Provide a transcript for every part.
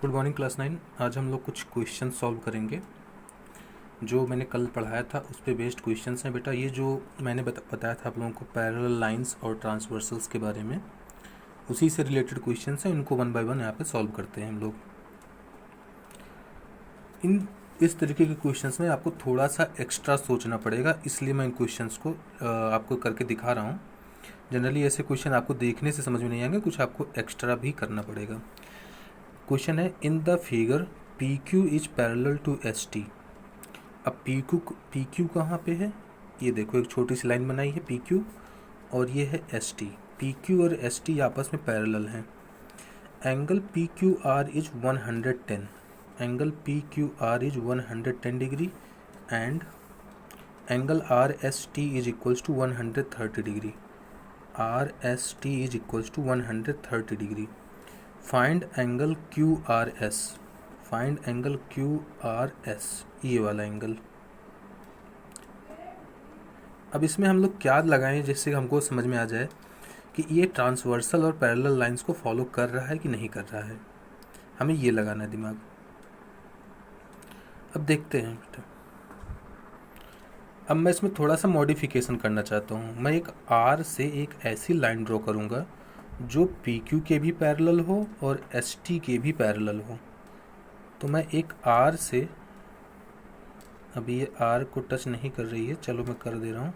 Good morning class 9। आज हम लोग कुछ क्वेश्चन सॉल्व करेंगे जो मैंने कल पढ़ाया था, उस पे बेस्ड क्वेश्चंस हैं बेटा। ये जो मैंने बताया था आप लोगों को पैरेलल लाइंस और ट्रांसवर्सल्स के बारे में, उसी से रिलेटेड क्वेश्चंस हैं। इनको वन बाय वन यहाँ पे सॉल्व करते हैं हम लोग। इस तरीके के क्वेश्चंस में आपको थोड़ा सा एक्स्ट्रा सोचना पड़ेगा, इसलिए मैं इन क्वेश्चंस को आपको करके दिखा रहा हूँ। जनरली ऐसे क्वेश्चन आपको देखने से समझ में नहीं आएंगे, कुछ आपको एक्स्ट्रा भी करना पड़ेगा। क्वेश्चन है, in the figure P Q is parallel to S T. अब पी क्यू कहाँ पे है? ये देखो, एक छोटी सी लाइन बनाई है पी क्यू और ये है एस टी। पी क्यू और एस टी आपस में पैरेलल हैं। Angle P Q R is 110। Angle P Q R is 110 degree and angle R S T is equals to 130 degree. R S T is equals to 130 degree. Find angle Q R S. Find angle Q R S, ये वाला angle. अब इसमें हम लोग क्या लगाएं जिससे हमको समझ में आ जाए कि ये ट्रांसवर्सल और पैरेलल लाइंस को फॉलो कर रहा है कि नहीं कर रहा है। हमें ये लगाना है दिमाग। अब देखते हैं बेटा। अब मैं इसमें थोड़ा सा मॉडिफिकेशन करना चाहता हूँ। मैं एक आर से एक ऐसी लाइन ड्रॉ करूँगा जो पी क्यू के भी पैरेलल हो और एस टी के भी पैरेलल हो। तो मैं एक आर से, अभी ये आर को टच नहीं कर रही है, चलो मैं कर दे रहा हूँ।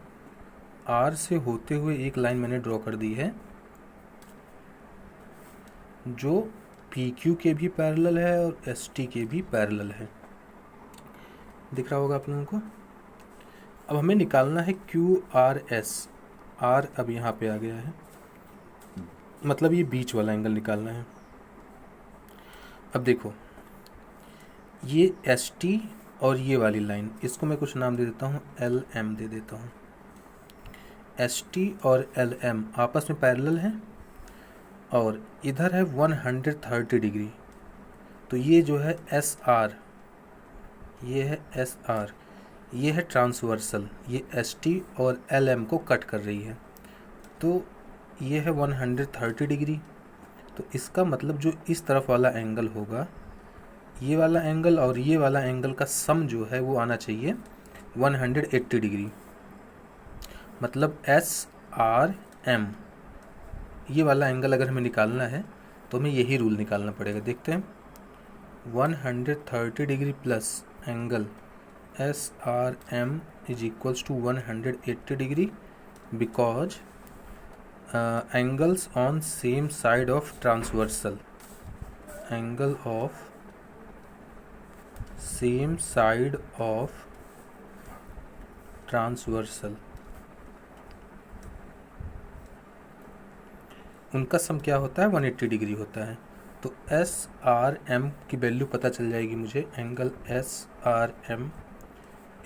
आर से होते हुए एक लाइन मैंने ड्रॉ कर दी है जो पी क्यू के भी पैरेलल है और एस टी के भी पैरेलल है। दिख रहा होगा आप लोगों को। अब हमें निकालना है क्यू आर एस। आर अब यहाँ पे आ गया है, मतलब ये बीच वाला एंगल निकालना है। अब देखो, ये एस टी और ये वाली लाइन, इसको मैं कुछ नाम दे देता हूँ, एल एम दे देता हूँ। एस टी और एल एम आपस में पैरेलल हैं और इधर है 130 डिग्री। तो ये जो है एस आर, ये है एस आर, ये है ट्रांसवर्सल। ये एस टी और एल एम को कट कर रही है, तो ये है 130 डिग्री। तो इसका मतलब जो इस तरफ वाला एंगल होगा, ये वाला एंगल और ये वाला एंगल का सम जो है वो आना चाहिए 180 डिग्री। मतलब एस आर एम, ये वाला एंगल अगर हमें निकालना है तो हमें यही रूल निकालना पड़ेगा। देखते हैं, 130 degree plus angle S R M is equals to 180 degree because angles on same side of transversal. Angle of same side of transversal, उनका सम क्या होता है? 180 डिग्री होता है। तो एस आर एम की वैल्यू पता चल जाएगी मुझे। Angle S R M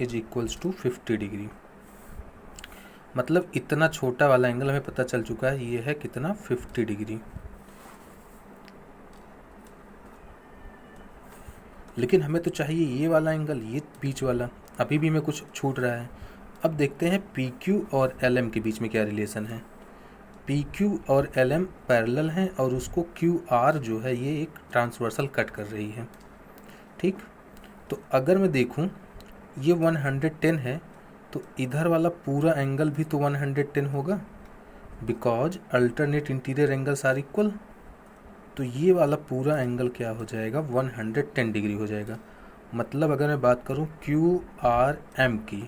is equals to 50 degree. मतलब इतना छोटा वाला एंगल हमें पता चल चुका है, ये है कितना? 50 डिग्री। लेकिन हमें तो चाहिए ये वाला एंगल, ये बीच वाला। अभी भी में कुछ छूट रहा है। अब देखते हैं पी क्यू और एल एम के बीच में क्या रिलेशन है। पी क्यू और एल एम पैरेलल हैं और उसको क्यू आर जो है ये एक ट्रांसवर्सल कट कर रही है। ठीक, तो अगर मैं देखूं ये 110 है तो इधर वाला पूरा एंगल भी तो 110 होगा because alternate interior angles are equal. तो ये वाला पूरा एंगल क्या हो जाएगा? 110 डिग्री हो जाएगा। मतलब अगर मैं बात करूं क्यू आर एम की,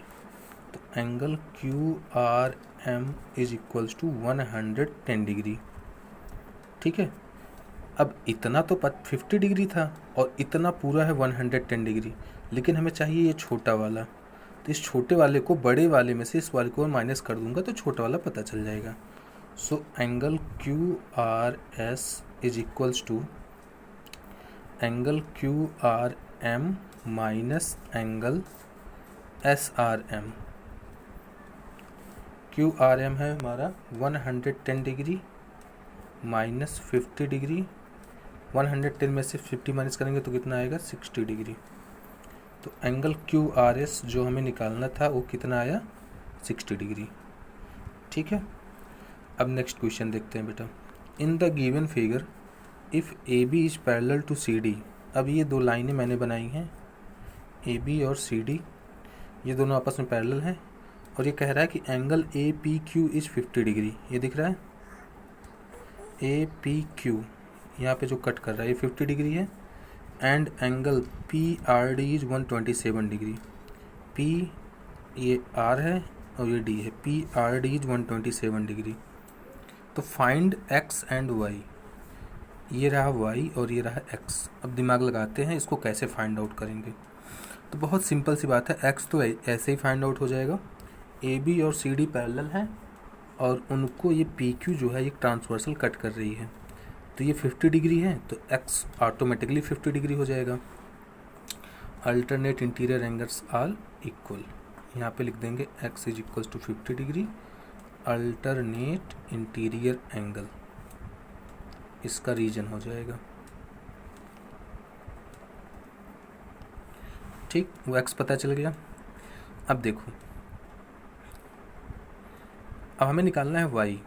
तो angle Q R M is equals to 110 degree. ठीक है। अब इतना तो 50 डिग्री था और इतना पूरा है 110 डिग्री, लेकिन हमें चाहिए ये छोटा वाला। तो इस छोटे वाले को बड़े वाले में से इस वाले को माइनस कर दूंगा तो छोटा वाला पता चल जाएगा। So angle Q R S is equals to angle Q R M minus angle S R M. Q R M है हमारा 110 डिग्री माइनस 50 डिग्री। 110 में से 50 माइनस करेंगे तो कितना आएगा? 60 डिग्री। तो एंगल क्यू आर एस जो हमें निकालना था वो कितना आया? 60 डिग्री। ठीक है। अब नेक्स्ट क्वेश्चन देखते हैं बेटा। In the given figure if A B is parallel to C D, अब ये दो लाइनें मैंने बनाई हैं ए बी और सी डी, ये दोनों आपस में पैरेलल हैं और ये कह रहा है कि angle A P Q is 50 degree. ये दिख रहा है ए पी क्यू, यहाँ पे जो कट कर रहा है ये 50 डिग्री है। And angle P R D is 127 degree. P ये आर है और ये डी है, P R D is 127 degree. तो फाइंड एक्स एंड वाई, ये रहा वाई और ये रहा एक्स। अब दिमाग लगाते हैं इसको कैसे फाइंड आउट करेंगे। तो बहुत सिंपल सी बात है, एक्स तो ऐसे ही फाइंड आउट हो जाएगा। ए बी और सी डी पैरेलल हैं और उनको ये पी क्यू जो है ये ट्रांसवर्सल कट कर रही है, तो ये 50 डिग्री है तो एक्स ऑटोमेटिकली 50 डिग्री हो जाएगा। Alternate interior angles are equal, यहाँ पे लिख देंगे X is equal to 50 degree alternate interior angle, इसका रीजन हो जाएगा। ठीक, वो एक्स पता चल गया। अब देखो, अब हमें निकालना है वाई।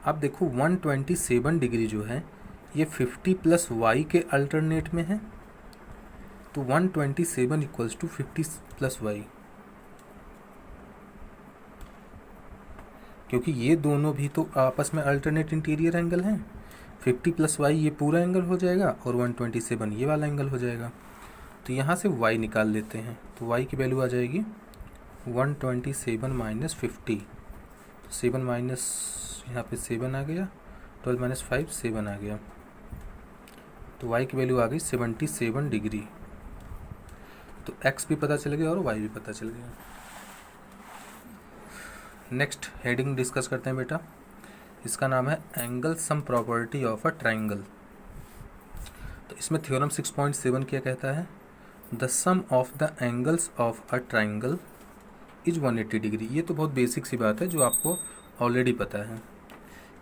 अब देखो 127 डिग्री जो है ये 50 प्लस वाई के अल्टरनेट में है, तो 127 इक्वल्स टू 50 प्लस वाई, क्योंकि ये दोनों भी तो आपस में अल्टरनेट इंटीरियर एंगल हैं। 50 प्लस वाई ये पूरा एंगल हो जाएगा और 127 ये वाला एंगल हो जाएगा। तो यहाँ से y निकाल लेते हैं, तो y की वैल्यू आ जाएगी 127 माइनस 50, 7 माइनस यहाँ पे 7 आ गया, 12 माइनस 5 7 आ गया, तो y की वैल्यू आ गई 77 डिग्री। तो x भी पता चल गया और y भी पता चल गया। नेक्स्ट हेडिंग डिस्कस करते हैं बेटा, इसका नाम है angle sum property of a triangle. तो इसमें थ्योरम 6.7 क्या कहता है, the sum of the angles of a triangle is 180 degree. ये तो बहुत बेसिक सी बात है जो आपको ऑलरेडी पता है।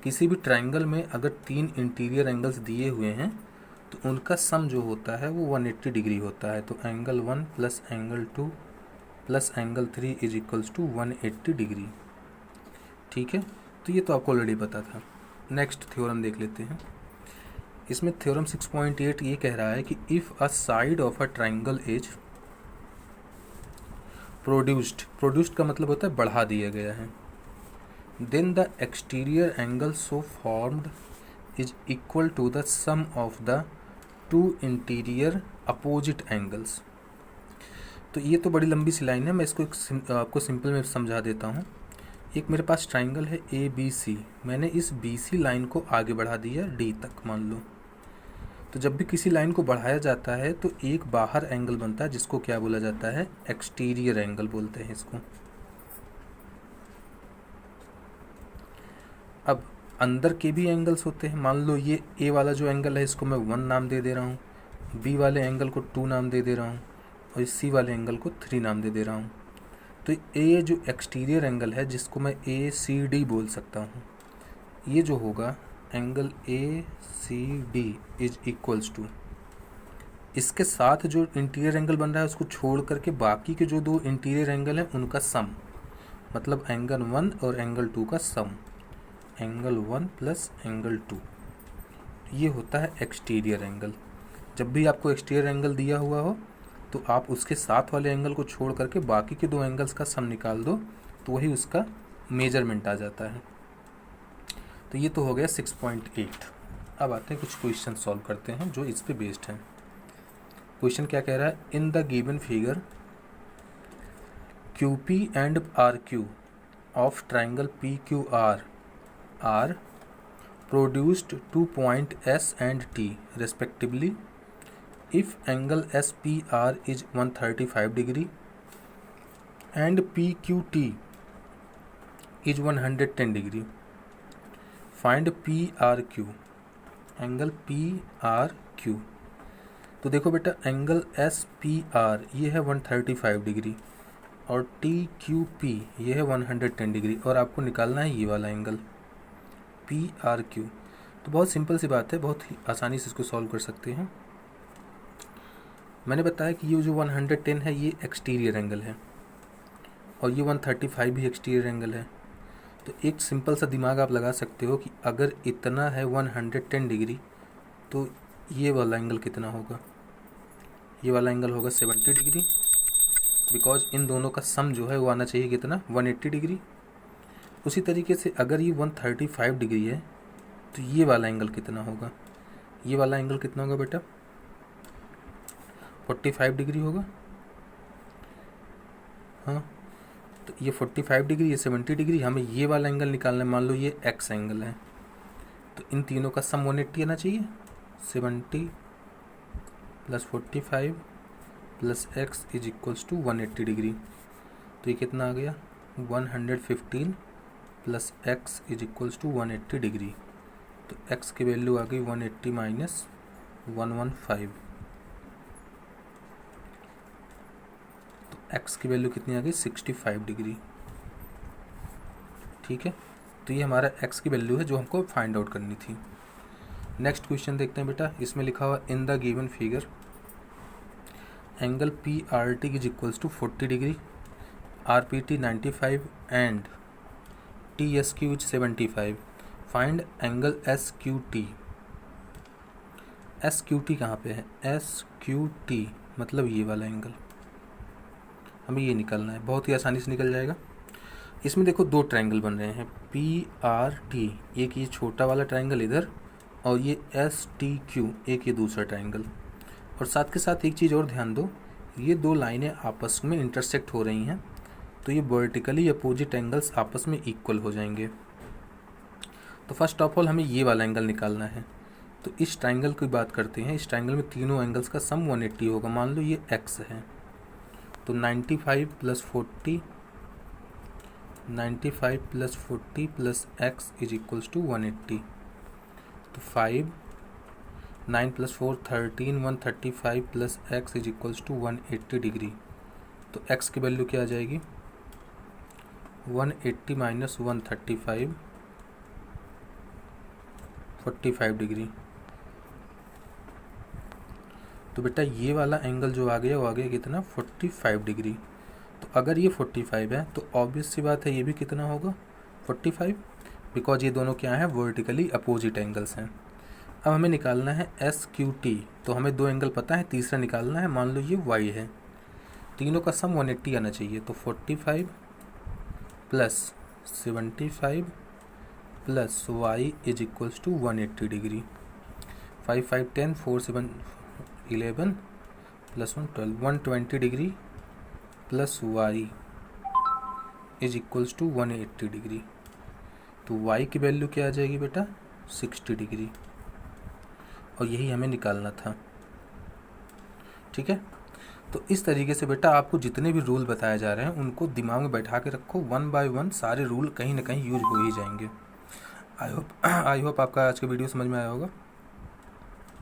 किसी भी ट्राइंगल में अगर 3 इंटीरियर एंगल्स दिए हुए हैं तो उनका सम जो होता है वो 180 डिग्री होता है। तो angle 1 plus angle 2 plus angle 3 is equals to 180 degree. ठीक है, तो ये तो आपको ऑलरेडी पता था। नेक्स्ट थ्योरम देख लेते हैं। इसमें थ्योरम 6.8 ये कह रहा है कि if a side of a triangle is produced का मतलब होता है बढ़ा दिया गया है, then the exterior angle so formed is equal to the sum of the 2 interior opposite angles. तो ये तो बड़ी लंबी सी लाइन है, मैं इसको आपको सिंपल में समझा देता हूँ। एक मेरे पास ट्राइंगल है ए बी सी, मैंने इस बी सी लाइन को आगे बढ़ा दिया डी तक मान लो। तो जब भी किसी लाइन को बढ़ाया जाता है तो एक बाहर एंगल बनता है जिसको क्या बोला जाता है, एक्सटीरियर एंगल बोलते हैं इसको। अब अंदर के भी एंगल्स होते हैं, मान लो ये ए वाला जो एंगल है इसको मैं 1 नाम दे दे रहा हूँ, बी वाले एंगल को 2 नाम दे दे रहा हूँ और इस सी वाले एंगल को 3 नाम दे दे रहा हूँ। तो ए जो एक्सटीरियर एंगल है जिसको मैं ए सी डी बोल सकता हूँ, ये जो होगा angle A C D is equals to, इसके साथ जो इंटीरियर एंगल बन रहा है उसको छोड़ करके बाकी के जो 2 इंटीरियर एंगल हैं उनका सम, मतलब एंगल 1 और एंगल 2 का सम, एंगल 1 प्लस एंगल 2, ये होता है एक्सटीरियर एंगल। जब भी आपको एक्सटीरियर एंगल दिया हुआ हो तो आप उसके साथ वाले एंगल को छोड़ करके बाकी के 2 एंगल्स का सम निकाल दो, तो वही उसका मेजरमेंट आ जाता है। तो ये तो हो गया 6.8। अब आते हैं कुछ क्वेश्चन सॉल्व करते हैं जो इस पे बेस्ड हैं। क्वेश्चन क्या कह रहा है, in the given figure Q P and R Q of triangle P Q R R produced 2 point S and T respectively if angle SPR is 135 degree and PQT is 110 degree, find PRQ, angle PRQ। तो देखो बेटा angle SPR ये है 135 degree और TQP ये है 110 degree और आपको निकालना है ये वाला एंगल PRQ। तो बहुत सिंपल सी बात है, बहुत ही आसानी से इसको सॉल्व कर सकते हैं। मैंने बताया कि ये जो 110 है ये एक्सटीरियर एंगल है और ये 135 भी एक्सटीरियर एंगल है। तो एक सिंपल सा दिमाग आप लगा सकते हो कि अगर इतना है 110 डिग्री तो ये वाला एंगल कितना होगा, ये वाला एंगल होगा 70 डिग्री, बिकॉज इन दोनों का सम जो है वो आना चाहिए कितना, 180 डिग्री। उसी तरीके से अगर ये 135 डिग्री है तो ये वाला एंगल कितना होगा, ये वाला एंगल कितना होगा बेटा, 45 डिग्री होगा। हाँ, तो ये 45 डिग्री, ये 70 डिग्री, हमें ये वाला एंगल निकालना है। मान लो ये एक्स एंगल है, तो इन तीनों का सम 180 आना चाहिए। 70 plus 45 plus X is equals to 180 degree. तो ये कितना आ गया, 115 plus X is equals to 180 degree. तो एक्स की वैल्यू आ गई 180 माइनस 115। तो एक्स की वैल्यू कितनी आ गई, 65 डिग्री। ठीक है, तो ये हमारा एक्स की वैल्यू है जो हमको फाइंड आउट करनी थी। नेक्स्ट क्वेश्चन देखते हैं बेटा। इसमें लिखा हुआ in the given figure angle P R T is equals to 40 degree, R P T 95 and T S Q is 75। Find angle S Q T. S Q T कहाँ पे है, एस क्यू टी मतलब ये वाला angle, हमें ये निकालना है। बहुत ही आसानी से निकल जाएगा। इसमें देखो दो ट्रायंगल बन रहे हैं, पी आर टी, एक ये छोटा वाला ट्रायंगल इधर, और ये एस टी क्यू एक ये दूसरा ट्रायंगल। और साथ के साथ एक चीज़ और ध्यान दो, ये दो लाइनें आपस में इंटरसेक्ट हो रही हैं, तो ये वर्टिकली अपोजिट एंगल्स आपस में इक्वल हो जाएंगे। तो फर्स्ट ऑफ ऑल हमें ये वाला एंगल निकालना है। तो इस ट्रायंगल की बात करते हैं। इस ट्रायंगल में तीनों एंगल्स का सम 180 होगा। मान लो ये एक्स है, तो 95 plus 40, 95 plus 40 plus X is equals to 180। तो 5, 9 plus 4 13, 135 plus X is equals to 180 degree. तो एक्स की वैल्यू क्या आ जाएगी, 180 माइनस 135, 45 डिग्री। तो बेटा ये वाला एंगल जो आ गया वो आ गया कितना, 45 डिग्री। तो अगर ये 45 है तो ऑब्वियस सी बात है ये भी कितना होगा, 45, बिकॉज ये दोनों क्या है, वर्टिकली अपोजिट एंगल्स हैं। अब हमें निकालना है एस क्यू टी। तो हमें दो एंगल पता है, तीसरा निकालना है। मान लो ये वाई है, तीनों का सम 180 आना चाहिए। तो 45 plus 75 plus Y is equals to 180 degree. 5 5 10, 4 7 11 plus 1 12, 120 degree plus Y is equals to 180 degree. तो वाई की वैल्यू क्या आ जाएगी बेटा, 60 डिग्री। और यही हमें निकालना था। ठीक है, तो इस तरीके से बेटा आपको जितने भी रूल बताए जा रहे हैं उनको दिमाग में बैठा के रखो। 1 बाय 1 सारे रूल कहीं ना कहीं यूज हो ही जाएंगे। आई होप आपका आज का वीडियो समझ में आया होगा।